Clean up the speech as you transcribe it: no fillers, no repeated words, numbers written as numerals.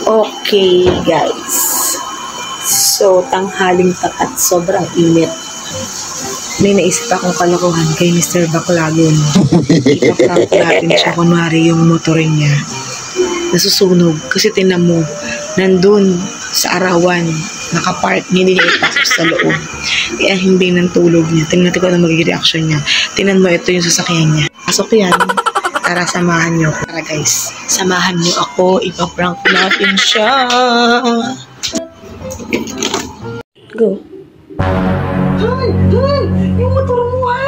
Okay, guys. So, tanghaling tapat, sobrang init. May naisip akong kalokohan kay Mr. Baclagon. Ipaprank natin siya, kunwari yung motor niya nasusunog. Kasi tinan mo, nandun sa arawan, nakapark, hindi niya ipasok sa loob. Kaya hindi ng tulog niya. Tingnan natin kung ano magiging reaction niya. Tingnan mo, ito yung sasakyan niya. Pasok yan. Tara, samahan niyo ako. Tara guys, samahan niyo ako. Ipaprank natin siya. Go. Hay! Yung motor mo, ha?